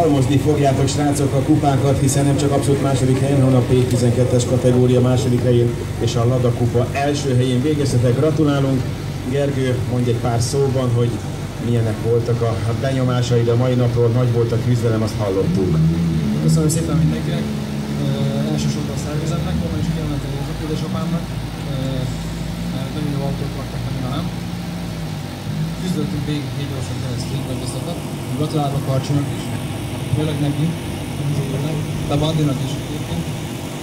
halmozni fogjátok, srácok, a kupákat, hiszen nem csak abszolút második helyen, hanem a P12-es kategória második helyén és a Lada kupa első helyén végeztetek. Gratulálunk! Gergő, mondj egy pár szóban, hogy milyenek voltak a benyomásaid a mai napról, nagy volt a küzdelem, azt hallottuk. Köszönöm szépen mindenkinek, elsősorban a szervezetnek, onnan is kiemelten a édesapámnak, mert nagyon jó autók laktak meg velem. Küzdöttünk végig 7 gyorsan keresztül, vagy összetet. Gratulálok a Karcsinak is, főleg neki, de Bandinak is egyébként.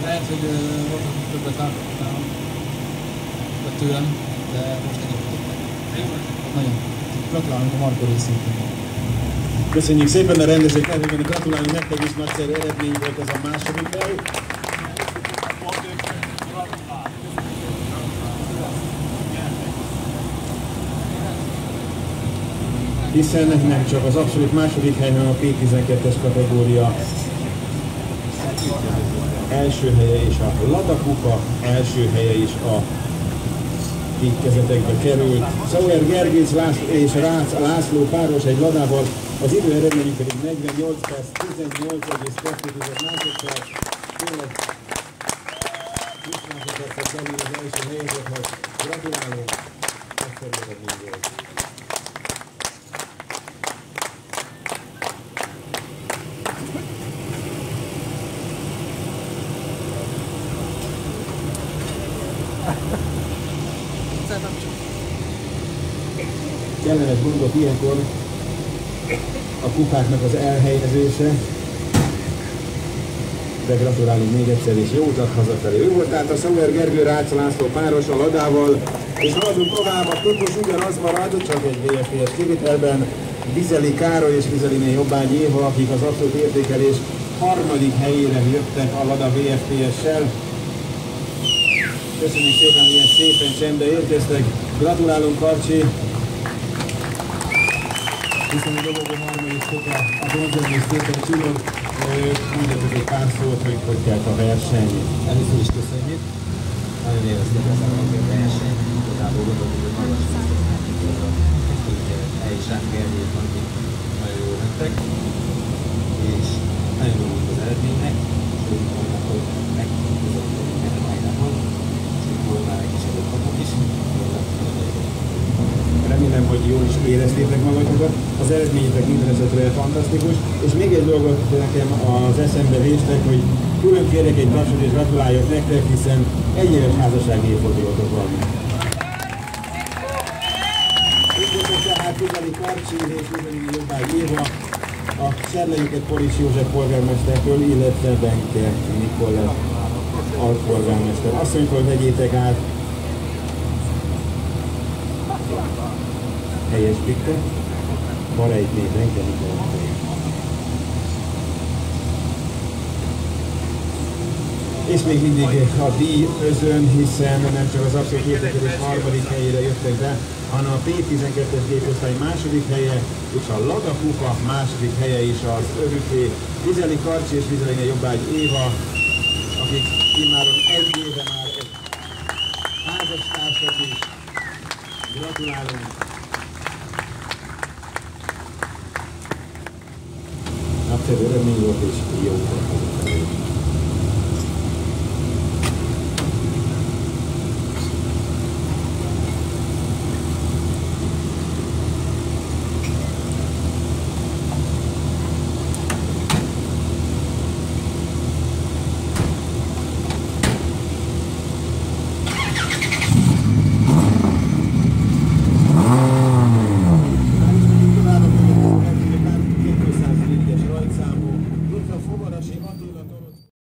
Lehet, hogy voltak többet ártak nálam, vagy tőlem, de most egyébként. Nagyon. Gratulálunk a Marko részétől. Köszönjük szépen a rendezők nevében, gratulálunk nektek is, nagyszerű eredmény volt ez a második hely. hiszen nem csak az abszolút második hely, hanem a P12-es kategória első helye és a Lada kupa első helye is a kezetekbe került. Sauer Gergőc és Rácz László páros egy Ladával, az idő eredményük pedig 48 perc, 18,2 másodperc. Tényleg 20 másodpercet belül az első helyezethez. Gratulálunk, megszerű eredmény volt. Kellemes gondok ilyenkor a kupáknak az elhelyezése, de gratulálunk még egyszer, és jó utat hazafelé. Ő volt tehát a Sauer Gergő Rácz László páros a Ladával, és haladunk tovább, a típus ugyanaz marad, csak egy VFPS kivitelben, Vizeli Károly és Vizeliné Jobbágy Éva, akik az abszolút értékelés harmadik helyére jöttek a Lada VFPS-sel. Köszönjük szépen, ilyen szépen csendbe érkeztek. Gratulálunk, Karcsi! Hiszen a dobogó harmadik foka a bronzérmű szépen csillog. Mondjatok egy pár szót, hogy kelt a verseny. Először is köszönjük. Nagyon érezték az a verseny. Igazából gondoltuk, hogy magas el is ránk Gergőt, akik nagyon jól mentek. És nagyon örülünk az eredménynek. És örülünk annak, hogy megkívültünk erre majdában. És akkor már egy kis előtt kapunk is. Remélem, hogy jól is éreztétek magatokat. Az eredményetek minden esetre fantasztikus. És még egy dolgot nekem az eszembe véstek, hogy külön kérek egy tapsot és gratuláljak nektek, hiszen egy éves házassági évfordulótok van. Üdvözlök tehát Vizeli Karcsi és Vizeli Jobbágy Éva, a Serlejüket Polics József polgármestertől, illetve Benke Nikolett alpolgármester. Asszonytól vegyétek át helyes pikte, Barejtné Benke Nikolett. És még mindig a díj özön, hiszen nem csak az abszolút értékelés harmadik helyére jöttek be, hanem a P12-es géposztály második helye és a Lada kupa második helye is az örökké. Vizeli Karcsi és Vizeliné Jobbágy Éva, akik immáron egy éve már egy házastársak is. Gratulálunk! Nagyszerű eredmény volt és jó volt.